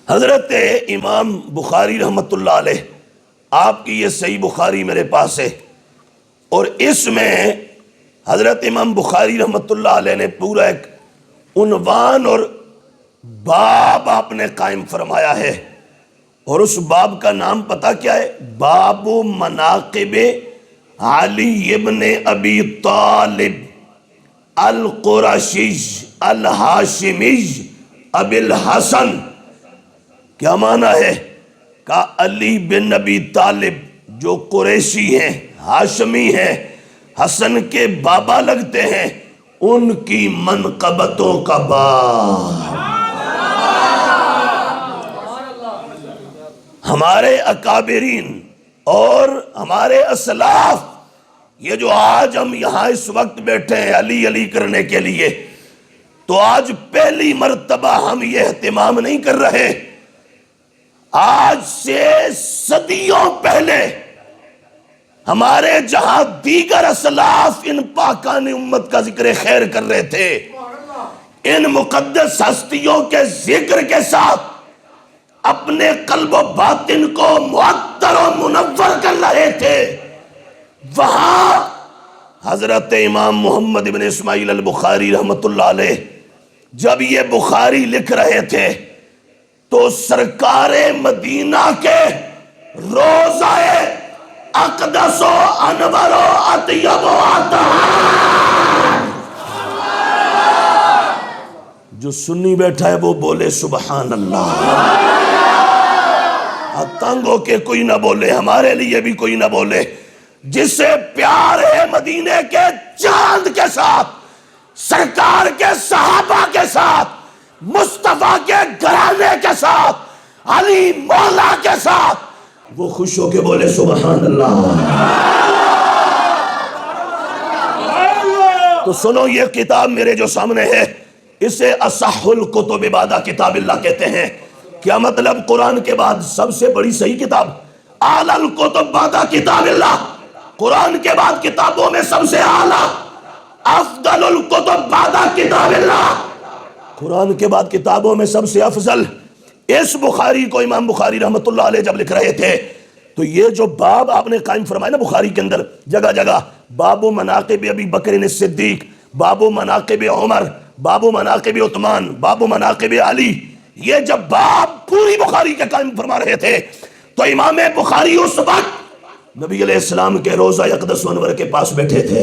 حضرت امام بخاری رحمۃ اللہ علیہ، آپ کی یہ صحیح بخاری میرے پاس ہے، اور اس میں حضرت امام بخاری رحمۃ اللہ علیہ نے پورا ایک عنوان اور باب آپ نے قائم فرمایا ہے، اور اس باب کا نام پتہ کیا ہے؟ باب مناقب علی ابن ابی طالب القرشی الہاشمی ابی الحسن۔ کیا معنی ہے؟ کہ علی بن ابی طالب جو قریشی ہیں، ہاشمی ہیں، حسن کے بابا لگتے ہیں، ان کی منقبتوں کا باب۔ ہمارے اکابرین اور ہمارے اسلاف، یہ جو آج ہم یہاں اس وقت بیٹھے ہیں علی علی کرنے کے لیے، تو آج پہلی مرتبہ ہم یہ اہتمام نہیں کر رہے۔ آج سے صدیوں پہلے ہمارے جہاں دیگر اسلاف ان پاکان امت کا ذکر خیر کر رہے تھے، ان مقدس ہستیوں کے ذکر کے ساتھ اپنے قلب و باطن کو معطر و منور کر رہے تھے، وہاں حضرت امام محمد بن اسماعیل البخاری رحمۃ اللہ علیہ جب یہ بخاری لکھ رہے تھے تو سرکار مدینہ کے روضہ اقدس و انور و اطیب و اطہار، جو سنی بیٹھا ہے وہ بولے سبحان اللہ، تنگ ہو کے کوئی نہ بولے، ہمارے لیے بھی کوئی نہ بولے، جسے پیار ہے مدینے کے چاند کے ساتھ، سرکار کے صحابہ کے ساتھ، مصطفیٰ کے گھرانے کے ساتھ، علی مولا کے ساتھ، وہ خوش ہو کے بولے سبحان اللہ۔ تو سنو، یہ کتاب میرے جو سامنے ہے، اسے اصح الکتب بعد کتاب اللہ کہتے ہیں۔ کیا مطلب؟ قرآن کے بعد سب سے بڑی صحیح کتاب، اعلی الکتب بعد کتاب اللہ، قرآن کے بعد کتابوں میں سب سے اعلیٰ، افضل الکتب بعد کتاب اللہ، قرآن کے بعد کتابوں میں سب سے افضل۔ اس بخاری کو امام بخاری رحمۃ اللہ علیہ جب لکھ رہے تھے تو یہ جو باب آپ نے قائم فرمایا نا بخاری کے اندر جگہ جگہ، باب مناقب ابی بکر صدیق، باب مناقب عمر، باب مناقب عثمان، باب مناقب علی، یہ جب باب پوری بخاری کے قائم فرما رہے تھے تو امام بخاری اس وقت نبی علیہ السلام کے روضہ اقدس و انور کے پاس بیٹھے تھے،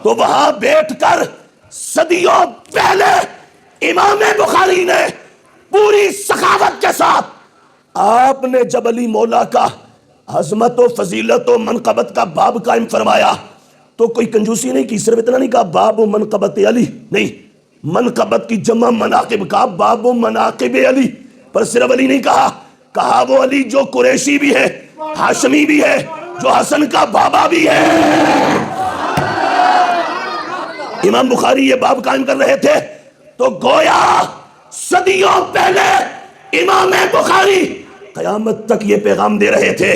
تو وہاں بیٹھ کر صدیوں پہلے امام بخاری نے پوری سخاوت کے ساتھ، آپ نے جب علی مولا کا عظمت و فضیلت و منقبت کا باب قائم فرمایا تو کوئی کنجوسی نہیں کی، صرف اتنا نہیں کہا باب منقبت علی، نہیں، منقبت کی جمع مناقب کا باب مناقب علی، پر صرف علی نہیں کہا، کہا وہ علی جو قریشی بھی ہے، ہاشمی بھی ہے، جو حسن کا بابا بھی ہے۔ امام بخاری یہ باب قائم کر رہے تھے تو گویا صدیوں پہلے امام بخاری قیامت تک یہ پیغام دے رہے تھے،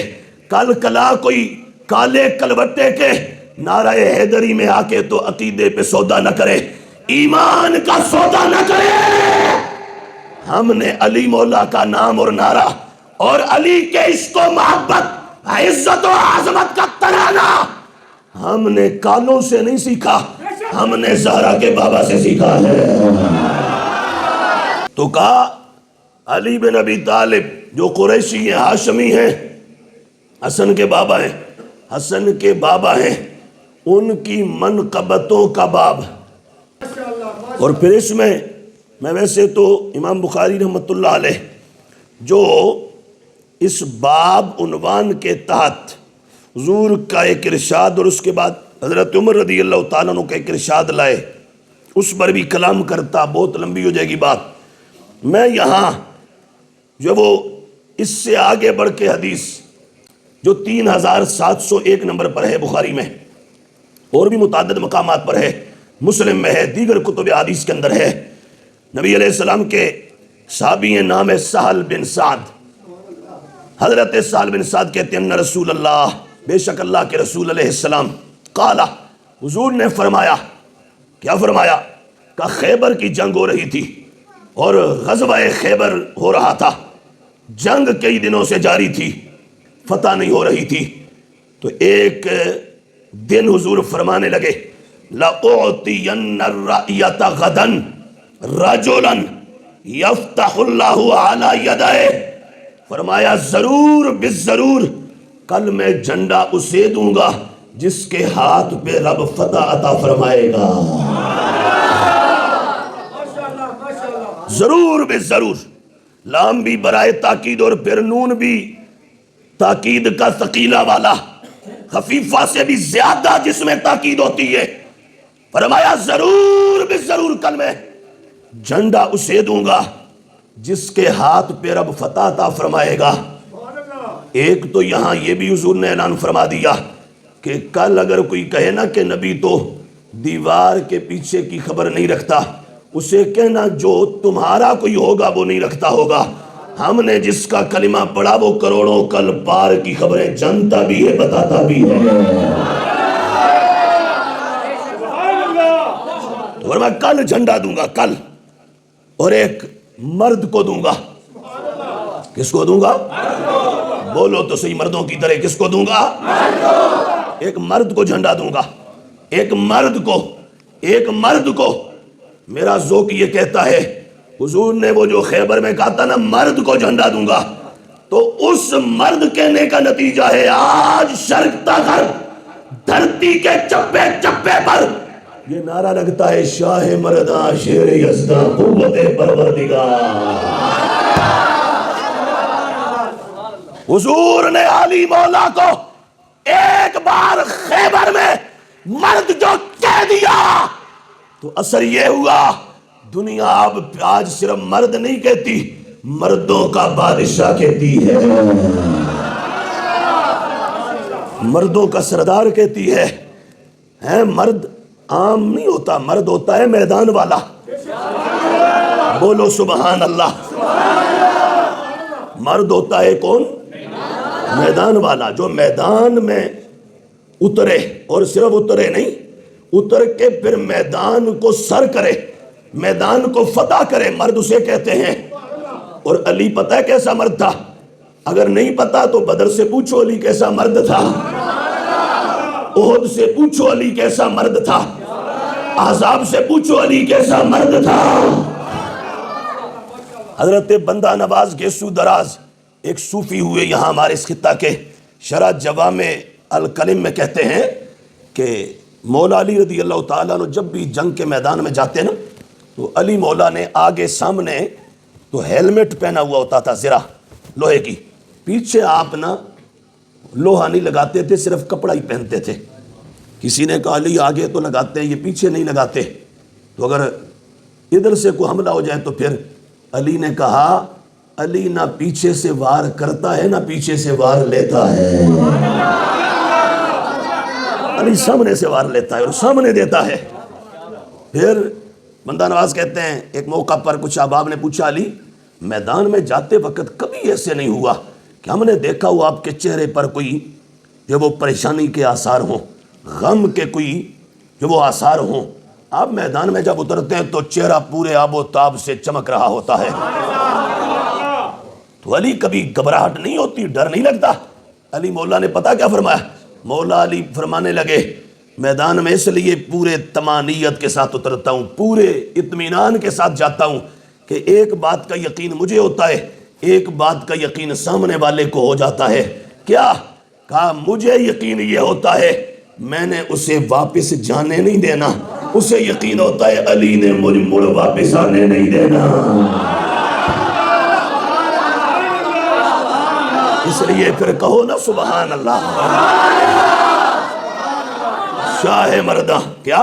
کل کلا کوئی کالے کلوٹے کے نعرہ حیدری میں آ کے تو عقیدے پہ سودا نہ کرے، ایمان کا سودا نہ کرے۔ ہم نے علی مولا کا نام اور نعرہ اور علی کے عشق و محبت، عزت و عظمت کا ترانہ ہم نے کالوں سے نہیں سیکھا، ہم نے زہرا کے بابا سے سیکھا ہے۔ تو کہا علی بن ابی طالب جو قریشی ہیں، ہاشمی ہیں، حسن کے بابا ہیں، حسن کے بابا ہیں، ان کی منقبتوں کا باب۔ اور پھر اس میں ویسے تو امام بخاری رحمۃ اللہ علیہ جو اس باب عنوان کے تحت حضور کا ایک ارشاد اور اس کے بعد حضرت عمر رضی اللہ تعالیٰ عنہ کا ایک ارشاد لائے، اس پر بھی کلام کرتا، بہت لمبی ہو جائے گی بات۔ میں یہاں جو وہ اس سے آگے بڑھ کے حدیث جو 3701 نمبر پر ہے بخاری میں، اور بھی متعدد مقامات پر ہے، مسلم میں ہے، دیگر کتب حدیث کے اندر ہے، نبی علیہ السلام کے صحابی ہیں، نام ہے سہل بن سعد، حضرت سہل بن سعد کہتے ہیں ان رسول اللہ، بے شک اللہ کے رسول علیہ السلام، قالا، حضور نے فرمایا، کیا فرمایا؟ کہ خیبر کی جنگ ہو رہی تھی، اور غزوہ خیبر ہو رہا تھا، جنگ کئی دنوں سے جاری تھی، فتح نہیں ہو رہی تھی. تو ایک دن حضور فرمانے لگے لَأُعْطِيَنَّ الرَّأْيَةَ غَدًا رَجُلًا يَفْتَحُ اللَّهُ عَلَى يَدَيْهِ، فرمایا ضرور بالضرور کل میں جھنڈا اسے دوں گا جس کے ہاتھ پہ رب فتح عطا فرمائے گا. ضرور بالضرور، لام بھی برائے تاکید اور پھر نون بھی تاکید کا ثقیلہ والا، خفیفہ سے بھی زیادہ جس میں تاکید ہوتی ہے. فرمایا ضرور بالضرور کل میں جھنڈا اسے دوں گا جس کے ہاتھ پہ رب فتح عطا فرمائے گا. ایک تو یہاں یہ بھی حضور نے اعلان فرما دیا کہ کل اگر کوئی کہے نا کہ نبی تو دیوار کے پیچھے کی خبر نہیں رکھتا، اسے کہنا جو تمہارا کوئی ہوگا وہ نہیں رکھتا ہوگا. ہم نے جس کا کلمہ پڑھا وہ کروڑوں کل پار کی خبریں جانتا بھی ہے، بتاتا بھی ہے. اور میں کل جھنڈا دوں گا کل، اور ایک مرد کو دوں گا. کس کو دوں گا؟ بولو تو صحیح مردوں کی طرح، کس کو دوں گا؟ ایک مرد کو جھنڈا دوں گا. ایک مرد کو میرا ذوق یہ کہتا ہے، حضور نے وہ جو خیبر میں کہا تھا نا مرد کو جھنڈا دوں گا، تو اس مرد کہنے کا نتیجہ ہے آج شرق تا غرب دھرتی کے چپے چپے پر یہ نعرہ لگتا ہے شاہ مرداں شیر یزداں قوت پروردگار. حضور نے علی مولا کو ایک بار خیبر میں مرد جو کہہ دیا تو اثر یہ ہوا دنیا اب آج صرف مرد نہیں کہتی، مردوں کا بادشاہ کہتی ہے، مردوں کا سردار کہتی ہے. مرد عام نہیں ہوتا، مرد ہوتا ہے میدان والا. بولو سبحان اللہ. مرد ہوتا ہے کون؟ میدان والا، جو میدان میں اترے، اور صرف اترے نہیں، اتر کے پھر میدان کو سر کرے، میدان کو فتح کرے، مرد اسے کہتے ہیں. اور علی پتہ ہے کیسا مرد تھا؟ اگر نہیں پتا تو بدر سے پوچھو علی کیسا مرد تھا، احد سے پوچھو علی کیسا مرد تھا، احزاب سے پوچھو علی کیسا مرد تھا. حضرت بندہ نواز گیسو دراز ایک صوفی ہوئے یہاں ہمارے اس خطہ کے، شرح جوامع الکلم میں کہتے ہیں کہ مولا علی رضی اللہ تعالیٰ عنہ جب بھی جنگ کے میدان میں جاتے نا تو علی مولا نے آگے سامنے تو ہیلمٹ پہنا ہوا ہوتا تھا زرہ لوہے کی، پیچھے آپ نا لوہا نہیں لگاتے تھے، صرف کپڑا ہی پہنتے تھے. کسی نے کہا علی آگے تو لگاتے ہیں، یہ پیچھے نہیں لگاتے، تو اگر ادھر سے کوئی حملہ ہو جائے تو پھر علی نے کہا علی نہ پیچھے سے وار کرتا ہے نہ پیچھے سے وار لیتا ہے، علی سامنے سے وار لیتا ہے اور سامنے دیتا ہے. پھر بندہ نواز کہتے ہیں ایک موقع پر کچھ احباب نے پوچھا علی میدان میں جاتے وقت کبھی ایسے نہیں ہوا کہ ہم نے دیکھا ہو آپ کے چہرے پر کوئی جو وہ پریشانی کے آثار ہوں، غم کے کوئی جو وہ آثار ہوں، آپ میدان میں جب اترتے ہیں تو چہرہ پورے آب و تاب سے چمک رہا ہوتا ہے. تو علی کبھی گھبراہٹ نہیں ہوتی، ڈر نہیں لگتا. علی مولا نے پتا کیا فرمایا؟ مولا علی فرمانے لگے میدان میں اس لیے پورے طمانینت کے ساتھ اترتا ہوں، پورے اطمینان کے ساتھ جاتا ہوں کہ ایک بات کا یقین مجھے ہوتا ہے، ایک بات کا یقین سامنے والے کو ہو جاتا ہے. کیا کہا؟ مجھے یقین یہ ہوتا ہے میں نے اسے واپس جانے نہیں دینا، اسے یقین ہوتا ہے علی نے مجھ مڑ واپس آنے نہیں دینا. اس لیے پھر کہو نا سبحان اللہ. شاہ مردہ، کیا؟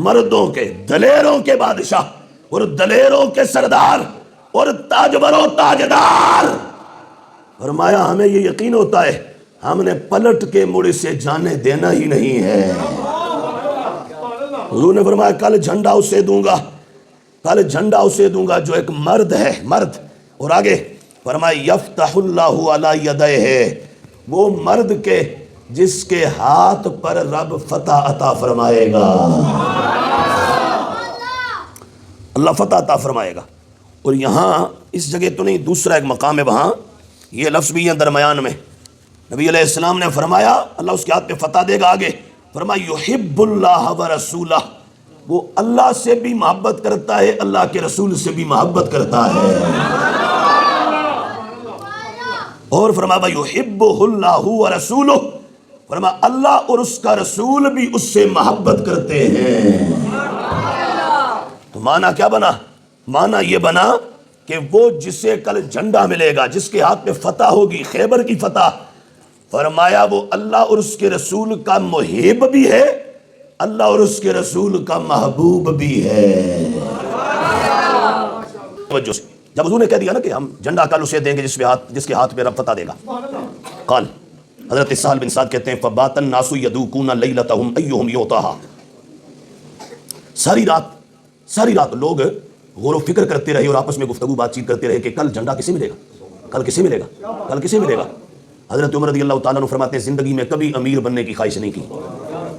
مردوں کے دلیروں کے بادشاہ اور دلیروں کے سردار اور تاجور و تاجدار. فرمایا ہمیں یہ یقین ہوتا ہے ہم نے پلٹ کے مڑ سے جانے دینا ہی نہیں ہے. حضور نے فرمایا کل جھنڈا اسے دوں گا، کل جھنڈا اسے دوں گا جو ایک مرد ہے، مرد. اور آگے فرمایا یفتح اللہ علی یدیہ، وہ مرد کے جس کے ہاتھ پر رب فتح عطا فرمائے گا. اللہ فتح عطا فرمائے گا. اور یہاں اس جگہ تو نہیں، دوسرا ایک مقام ہے وہاں یہ لفظ بھی ہے درمیان میں. نبی علیہ السلام نے فرمایا اللہ اس کے ہاتھ پہ فتح دے گا. آگے فرمایا یحب اللہ و رسولہ، وہ اللہ سے بھی محبت کرتا ہے، اللہ کے رسول سے بھی محبت کرتا ہے. اور فرمایا یحبہ اللہ و رسولہ، فرمایا اللہ اور اس کا رسول بھی اس سے محبت کرتے ہیں. تو معنی کیا بنا؟ معنی یہ بنا کہ وہ جسے کل جھنڈا ملے گا، جس کے ہاتھ میں فتح ہوگی، خیبر کی فتح، فرمایا وہ اللہ اور اس کے رسول کا محب بھی ہے، اللہ اور اس کے رسول کا محبوب بھی ہے. جب حضور نے کہہ دیا نا کہ ہم جھنڈا کل اسے دیں گے جس کے ہاتھ میں رب فتح دے گا. قال حضرت سہل بن سعد کہتے ہیں فبات الناس یدوکون لیلتہم ایہم یعطاہا. ساری رات لوگ غور و فکر کرتے رہے اور آپس میں گفتگو بات چیت کرتے رہے کہ کل جھنڈا کسے ملے گا، کل کسے ملے گا، کل کسے ملے گا. حضرت عمر رضی اللہ تعالیٰ عنہ فرماتے ہیں زندگی میں کبھی امیر بننے کی خواہش نہیں کی،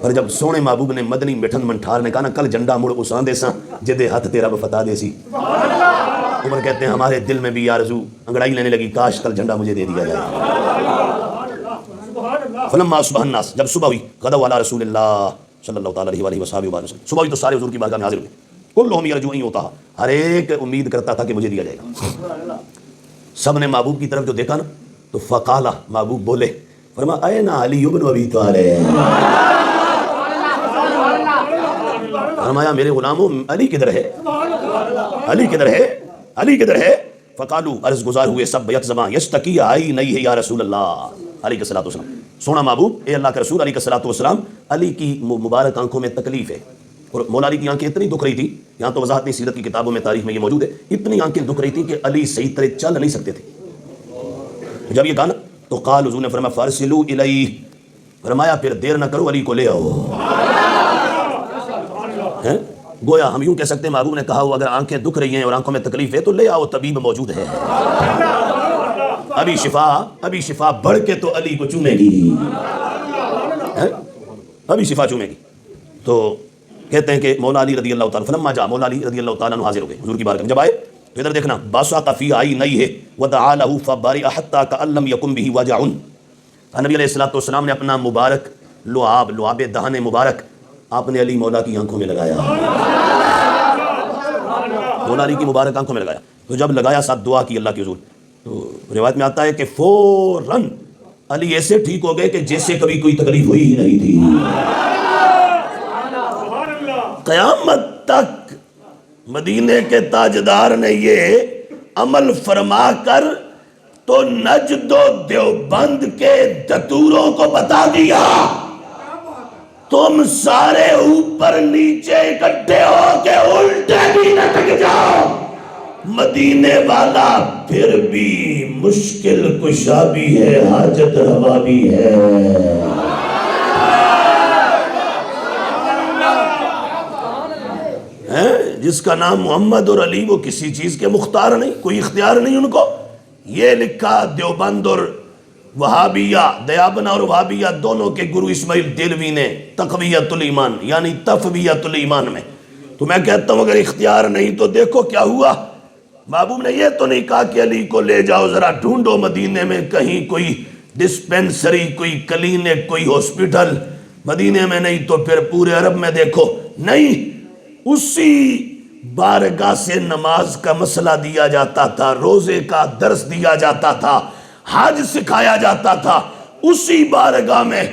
پر جب سونے محبوب نے مدنی مٹھن منٹھار نے کہا نا کل جھنڈا مڑ اساں دے ساں جدے ہاتھ تیرا فتح دے سی، عمر کہتے ہیں ہمارے دل میں بھی آرزو انگڑائی لینے لگی کاش کل جھنڈا مجھے دے دیا جائے. فلما اصبح الناس، جب صبح ہوئی غدوا علی رسول اللہ صلی اللہ تعالیٰ علیہ وسلم، صبح ہوئی تو سارے حضور کی بارگاہ میں حاضر ہوئے. کلہم یرجو ان یعطاہا، ہر ایک امید کرتا تھا کہ مجھے دیا جائے گا. سب نے محبوب کی طرف جو دیکھا نا تو فقالا، محبوب بولے، فرمایا این علی بن ابی طالب، فرمایا میرے غلاموں علی کدھر ہے، علی کدھر ہے، علی کدھر ہے. فقالو، عرض گزار ہوئے سب یک زبان، یشتکی عینیہ یا رسول اللہ علیہ الصلوۃ والسلام، سونا محبوب اے اللہ کے رسول علیہ الصلوۃ والسلام، علی کی مبارک آنکھوں میں تکلیف ہے. اور مولا علی کی آنکھیں اتنی دکھ رہی تھی، یہاں تو وضاحت نہیں، سیرت کی کتابوں میں تاریخ میں یہ موجود ہے، اتنی آنکھیں دکھ رہی تھی کہ علی صحیح طرح چل نہیں سکتے تھے. جب یہ کہا نا تو قال، حضور نے فرمایا فارسلوا الیہ، فرمایا پھر دیر نہ کرو علی کو لے آؤ. گویا ہم یوں کہہ سکتے ہیں محبوب نے کہا ہو اگر آنکھیں دکھ رہی ہیں اور آنکھوں میں تکلیف ہے تو لے آؤ، طبیب موجود ہے. ابھی شفا بڑھ کے تو علی کو چومے گی، ابھی شفا چومے گی. تو کہتے ہیں کہ مولا علی رضی اللہ تعالیٰ فلما جاء، مولا علی رضی اللہ تعالیٰ عنہ حاضر ہو گئے حضور کی بارگاہ میں. جب آئے تو ادھر دیکھنا باسط فی عینیہ ودعا لہ فبرئ حتی کأن لم یکن بہ وجع. نبی علیہ الصلوۃ والسلام نے اپنا مبارک لعاب دہن مبارک آپ نے علی مولا کی آنکھوں میں لگایا، مولا علی کی مبارک آنکھوں میں لگایا. تو جب لگایا ساتھ دعا کی اللہ کے حضور، تو روایت میں آتا ہے کہ فوراً علی ایسے ٹھیک ہو گئے کہ جیسے کبھی کوئی تکلیف ہوئی ہی نہیں تھی. قیامت تک مدینے کے تاجدار نے یہ عمل فرما کر تو نجد و دیوبند کے دتوروں کو بتا دیا تم سارے اوپر نیچے اکٹھے ہو کے الٹے بھی نہ ٹک جاؤ، مدینے والا پھر بھی مشکل کشا بھی ہے، حاجت روا بھی ہے. جس کا نام محمد اور علی وہ کسی چیز کے مختار نہیں، کوئی اختیار نہیں ان کو. یہ لکھا دیوبند اور وہابیہ، دیابنا اور وہابیہ دونوں کے گرو اسماعیل دہلوی نے تقویت الایمان یعنی تفویت الایمان میں. تو میں کہتا ہوں اگر اختیار نہیں تو دیکھو کیا ہوا. محبوب نے یہ تو نہیں کہا کہ علی کو لے جاؤ ذرا ڈھونڈو مدینے میں کہیں کوئی ڈسپینسری، کوئی کلینک، کوئی ہاسپٹل، مدینے میں نہیں تو پھر پورے عرب میں دیکھو. نہیں، اسی بارگاہ سے نماز کا مسئلہ دیا جاتا تھا، روزے کا درس دیا جاتا تھا، حج سکھایا جاتا تھا. اسی بارگاہ میں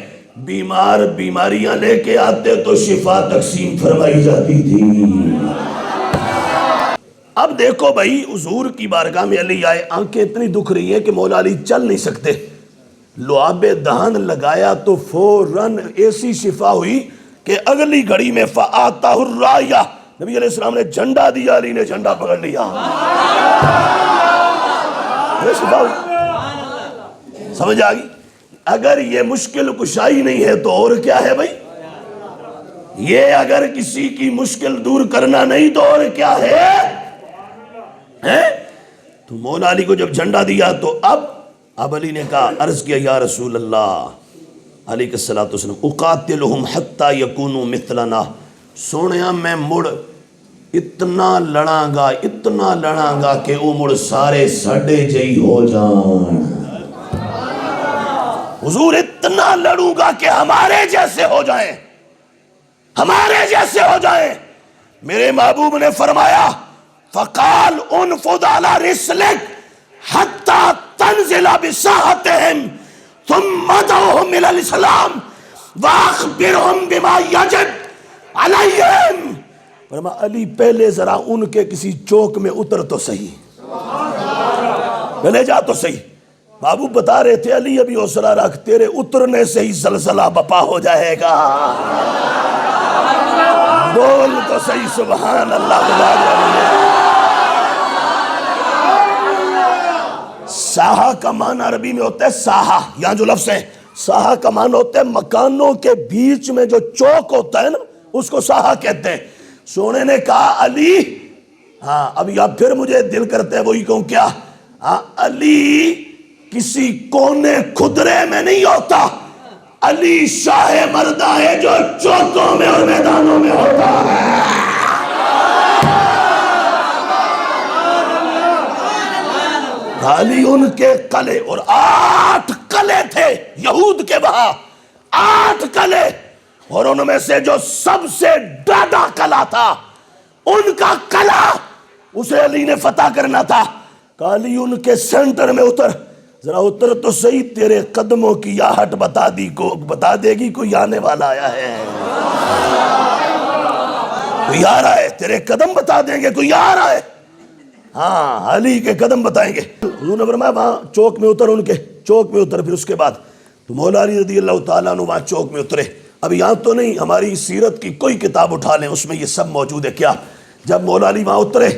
بیمار بیماریاں لے کے آتے تو شفا تقسیم فرمائی جاتی تھی. اب دیکھو بھائی حضور کی بارگاہ میں علی آئے، آنکھیں اتنی دکھ رہی ہیں کہ مولا علی چل نہیں سکتے. لعاب دہن لگایا تو فوراً ایسی شفا ہوئی کہ اگلی گھڑی میں فآتہ الرایہ، نبی علیہ السلام نے جھنڈا دیا، علی نے جھنڈا پکڑ لیا. شفا ہوئی. سمجھ آ گئی؟ اگر یہ مشکل کشائی نہیں ہے تو اور کیا ہے بھائی؟ یہ اگر کسی کی مشکل دور کرنا نہیں تو اور کیا ہے؟ تو مولا علی کو جب جھنڈا دیا تو اب علی نے کہا، عرض کیا یا رسول اللہ علیہ الصلوۃ والسلام اقاتلہم حتی یکونوا مثلنا، سونیا میں مڑ اتنا لڑاں گا کہ وہ مڑ سارے ساڈے جئی ہو جان. حضور اتنا لڑوں گا کہ ہمارے جیسے ہو جائیں، ہمارے جیسے ہو جائیں. میرے محبوب نے فرمایا فقال انفض على رسلك حتى تنزل بساحتهم ثم ادعوهم الى الاسلام واخبرهم بما يجب عليهم. فرمایا علی پہلے ذرا ان کے کسی چوک میں اتر تو صحیح، پہلے جا تو صحیح. محبوب بتا رہے تھے علی ابھی حوصلہ رکھ، تیرے اترنے سے ہی زلزلہ بپا ہو جائے گا. بول تو صحیح سبحان اللہ. ساحہ کا معنی عربی میں ہوتا ہے ساحہ، یہاں جو لفظ ہے ساحہ کا معنی ہوتا ہے مکانوں کے بیچ میں جو چوک ہوتا ہے نا، اس کو ساحہ کہتے ہیں. سونے نے کہا علی، ہاں ابھی اب پھر مجھے دل کرتا ہے وہی کہوں کیا، ہاں علی کسی کونے کھدرے میں نہیں ہوتا، علی شاہ مردہ ہے جو چوکوں میں اور میدانوں میں ہوتا ہے. علی ان کے قلعے، اور 8 قلعے تھے یہود کے وہاں، 8 قلعے، اور ان میں سے جو سب سے ڈاڈا قلعہ تھا ان کا قلعہ اسے علی نے فتح کرنا تھا. کہ علی ان کے سینٹر میں اتر، ذرا اتر تو صحیح، تیرے قدموں کی آہٹ بتا دے گی کوئی آنے والا آیا ہے، کوئی آ رہا ہے، تیرے قدم بتا دیں گے کوئی آ رہا ہے. ہاں علی کے قدم بتائیں گے. حضور نے فرمایا وہاں چوک میں اتر، ان کے چوک میں اتر. پھر اس کے بعد تو مولا علی رضی اللہ تعالیٰ عنہ وہاں چوک میں اترے. اب یہاں تو نہیں، ہماری سیرت کی کوئی کتاب اٹھا لیں اس میں یہ سب موجود ہے. کیا جب مولا علی وہاں اترے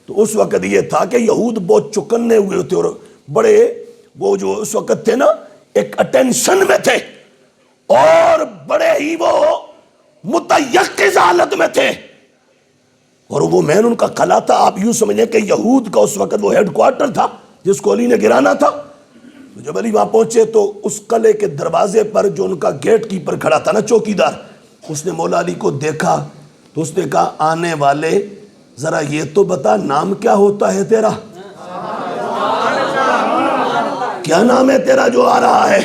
تو اس وقت یہ تھا کہ یہود بہت چکنے ہوئے ہوتے اور بڑے وہ جو اس وقت تھے نا ایک اٹینشن میں تھے اور بڑے ہی وہ متیقظ حالت میں تھے. اور وہ مین ان کا قلعہ تھا. آپ یوں سمجھیں کہ یہود کا اس وقت وہ ہیڈ کوارٹر تھا جس کو علی نے گرانا تھا. جب علی وہاں پہنچے تو اس قلعے کے دروازے پر جو ان کا گیٹ کیپر کھڑا تھا نا، چوکیدار، اس نے مولا علی کو دیکھا تو اس نے کہا آنے والے ذرا یہ تو بتا نام کیا ہوتا ہے تیرا، کیا نام ہے تیرا جو آ رہا ہے.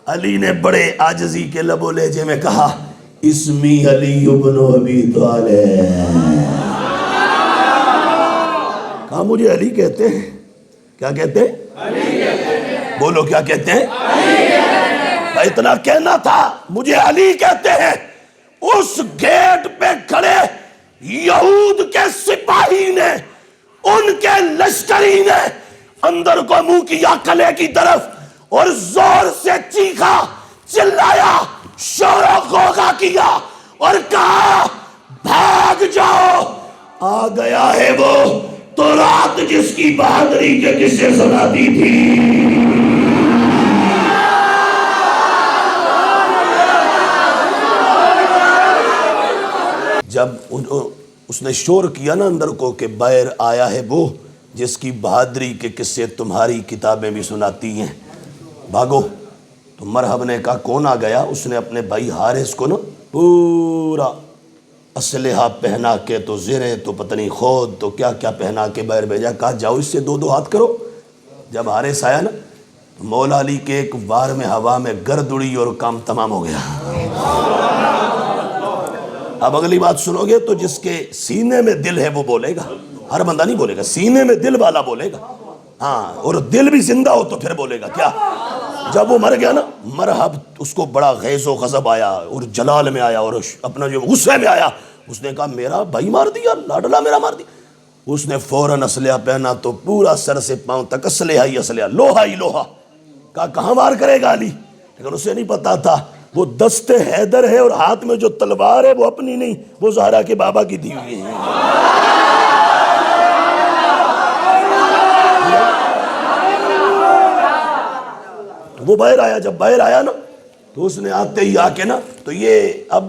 علی نے بڑے عاجزی کے لب و لہجے میں کہا اسمی علی بن ابی طالب. کہا مجھے علی کہتے ہیں. کیا کہتے ہیں؟ بولو کیا کہتے ہیں؟ اتنا کہنا تھا مجھے علی کہتے ہیں. اس گیٹ پہ کھڑے یہود کے سپاہی نے، ان کے لشکری نے اندر کو منہ کیا قلعے کی طرف اور زور سے چیخا، چلایا، شور و غوغا کیا اور کہا بھاگ جاؤ، آ گیا ہے وہ تو رات جس کی بہادری کے قصے سناتی تھی. جب اس نے شور کیا نا اندر کو کہ باہر آیا ہے وہ جس کی بہادری کے قصے تمہاری کتابیں بھی سناتی ہیں، بھاگو. تو مرحب نے کہا کون آ گیا؟ اس نے اپنے بھائی حارث کو نا پورا اسلحہ پہنا کے تو زریں تو پتہ نہیں خود تو کیا کیا پہنا کے باہر بھیجا. کہا جاؤ اس سے 2 ہاتھ کرو. جب حارث آیا نا تو مولا علی کے ایک وار میں ہوا میں گرد اڑی اور کام تمام ہو گیا. اب اگلی بات سنو گے تو جس کے سینے میں دل ہے وہ بولے گا، ہر بندہ نہیں بولے گا، سینے میں دل والا بولے گا. ہاں اور دل بھی زندہ ہو تو پھر بولے گا. کیا جب وہ مر گیا نا مرحب اس کو بڑا غیظ و غضب آیا اور جلال میں آیا اور اپنا جو غصے میں آیا. اس نے کہا میرا بھائی مار دیا، لاڈلا میرا مار دیا. اس نے فوراً اسلحہ پہنا تو پورا سر سے پاؤں تک اسلحہ ہی اسلحہ، لوہا ہی لوہا. کہا کہاں وار کرے گا علی؟ لیکن اسے نہیں پتا تھا وہ دست حیدر ہے اور ہاتھ میں جو تلوار ہے وہ اپنی نہیں، وہ زہرا کے بابا کی دی ہوئی ہے. وہ باہر آیا. جب باہر آیا نا تو اس نے آتے ہی آ کے نا تو یہ اب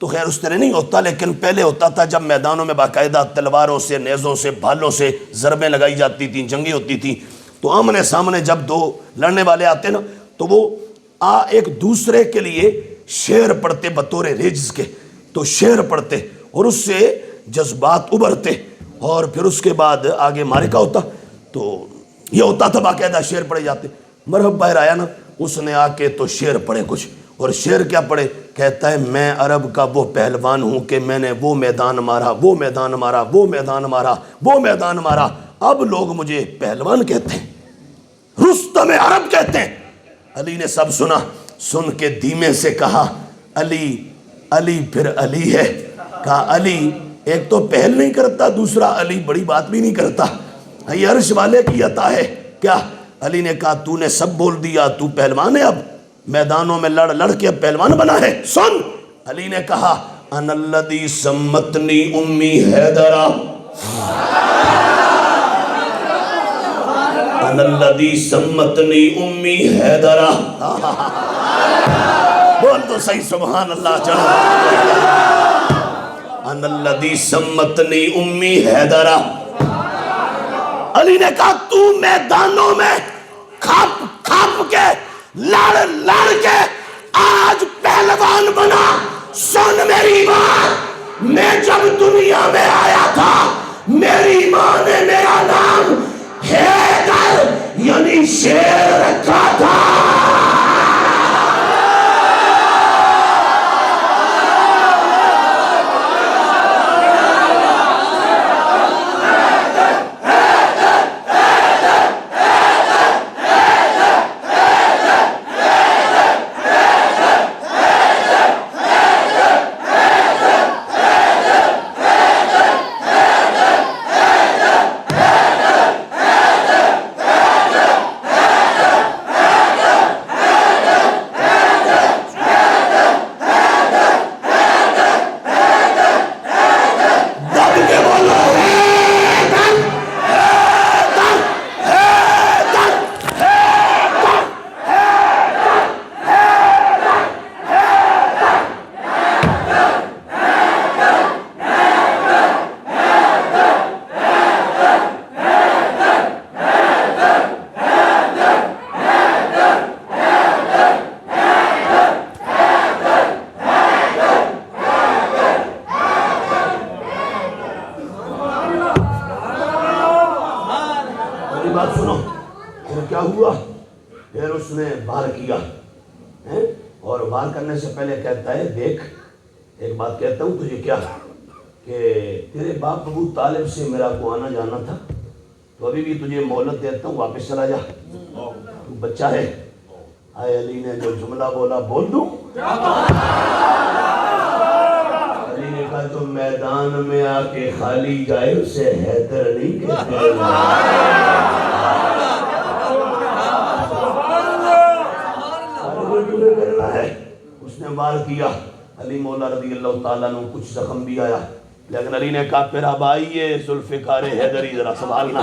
تو خیر اس طرح نہیں ہوتا لیکن پہلے ہوتا تھا جب میدانوں میں باقاعدہ تلواروں سے، نیزوں سے، بھالوں سے ضربیں لگائی جاتی تھیں، جنگیں ہوتی تھیں تو آمنے سامنے جب 2 لڑنے والے آتے نا تو وہ ایک دوسرے کے لیے شعر پڑھتے بطور رجز کے. تو شعر پڑھتے اور اس سے جذبات ابھرتے اور پھر اس کے بعد آگے معرکہ ہوتا تو یہ ہوتا تھا باقاعدہ شعر پڑھے جاتے. مرحب باہر آیا نا, اس نے آ کے تو شعر پڑھے کچھ, اور شعر کیا پڑھے, کہتا ہے میں عرب کا وہ پہلوان ہوں کہ میں نے وہ میدان مارا, وہ میدان مارا, وہ میدان مارا, وہ میدان مارا, اب لوگ مجھے پہلوان کہتے ہیں, رستم عرب کہتے ہیں. علی نے سب سنا, سن کے دھیمے سے کہا علی علی پھر علی ہے. کہا علی ایک تو پہل نہیں کرتا, دوسرا علی بڑی بات بھی نہیں کرتا, یہ عرش والے کی عطا ہے کیا. علی نے کہا تو نے سب بول دیا, تو پہلوان ہے, اب میدانوں میں لڑ لڑ کے اب پہلوان بنا ہے. سن, علی نے کہا انا الذی سمتنی امی حیدرہ, انا الذی سمتنی امی حیدرہ. بول تو صحیح سبحان اللہ. چلو, انا الذی سمتنی امی حیدرہ. علی نے کہا تو میدانوں میں کھپ کھپ کے لڑ لڑ کے آج پہلوان بنا. سن میری بات, میں جب دنیا میں آیا تھا میری ماں نے میرا نام حیدر یعنی شیر رکھا تھا. بات سنو, پھر کیا ہوا, پھر اس نے وار کیا, اور وار کرنے سے پہلے کہتا ہے دیکھ ایک بات کہتا ہوں تجھے, کیا کہ تیرے باپ ابو طالب سے میرا کو آنا جانا تھا, تو ابھی بھی تجھے مہلت دیتا ہوں, واپس چلا جا, تو بچہ ہے. آئے علی نے جو جملہ بولا بول دوں. علی نے کہا تو میدان میں آ کے خالی جائے اسے حیدر نہیں کہتے. اس نے وار کیا, علی مولا رضی اللہ تعالیٰ عنہ کچھ زخم بھی آیا, لیکن علی نے کہا پھر اب آئیے ذوالفقار حیدری ذرا سنبھالنا.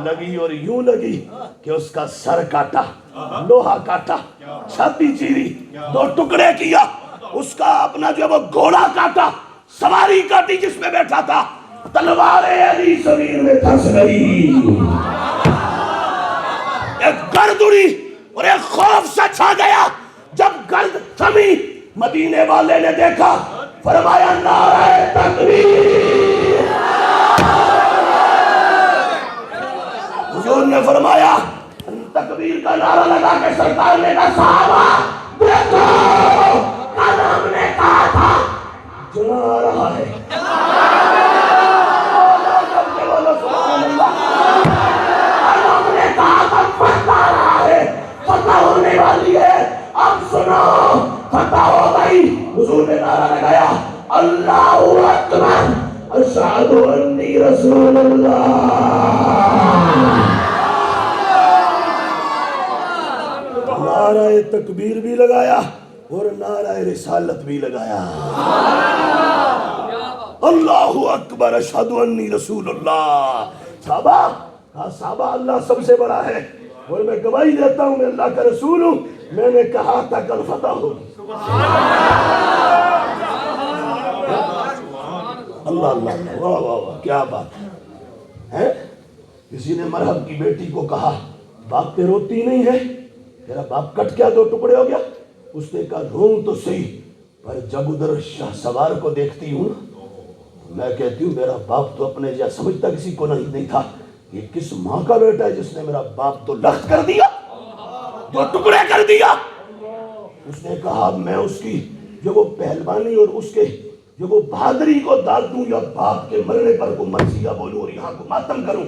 لگی اور یوں لگی کہ اس کا سر کاٹا, لوہا کاٹا, چھاتی چیری, 2 ٹکڑے کیا, اس کا اپنا جو وہ گھوڑا کاٹا, سواری کاٹی جس میں بیٹھا تھا, تلوار علی زمین میں دھنس گئی. ایک گرد اڑی اور ایک خوف سا چھا گیا. جب گرد تھمی مدینے والے نے دیکھا, فرمایا نعرہ تکبیر. حضور نے فرمایا تکبیر کا نعرہ لگا کے سرکار نے کہا صحابہ دیکھو, آدم نے کہا تھا جنا آ رہا ہے. آدم نے کہا تھا فتح آ رہا ہے, فتح ہونے والی ہے. اب سنو فتح ہو گئی. حضور نے نعرہ لگایا اللہ اکبر اشہد انی رسول اللہ. نعرہ تکبیر بھی لگایا اور نعرہ رسالت بھی لگایا. اللہ اکبر اشہد انی رسول اللہ. صحابہ اللہ سب سے بڑا ہے, اور میں گواہی دیتا ہوں میں اللہ کا رسول ہوں. میں نے کہا تھا کل فتح ہوگی. اللہ اللہ, واہ واہ واہ, کیا بات ہے. کسی نے مرحب کی بیٹی کو کہا باپ پہ روتی نہیں ہے, تیرا باپ کٹ کیا 2 ٹکڑے ہو گیا. اس نے کہا روؤں تو صحیح, پر جب ادھر شاہ سوار کو دیکھتی ہوں میں کہتی ہوں میرا باپ تو اپنے جیسا سمجھتا کسی کو نہیں تھا، یہ کس ماں کا بیٹا ہے جس نے میرا باپ تو لخت کر دیا، جو ٹکڑے کر دیا۔ اس نے کہا میں اس کی جو وہ پہلوانی اور اس کے جو وہ بہادری کو داد دوں یا باپ کے مرنے پر کو مرثیہ بولوں اور یہاں کو ماتم کروں۔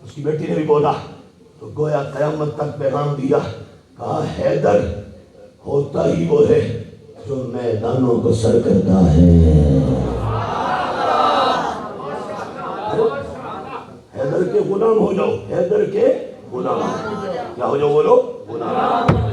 اس کی بیٹی نے بھی بولا تو گویا قیامت تک پیغام دیا، کہا حیدر ہوتا ہی وہ ہے جو میدانوں کو سر کرتا ہے۔ حیدر کے غلام ہو جاؤ، حیدر کے غلام کیا ہو جاؤ بولو؟ غلام۔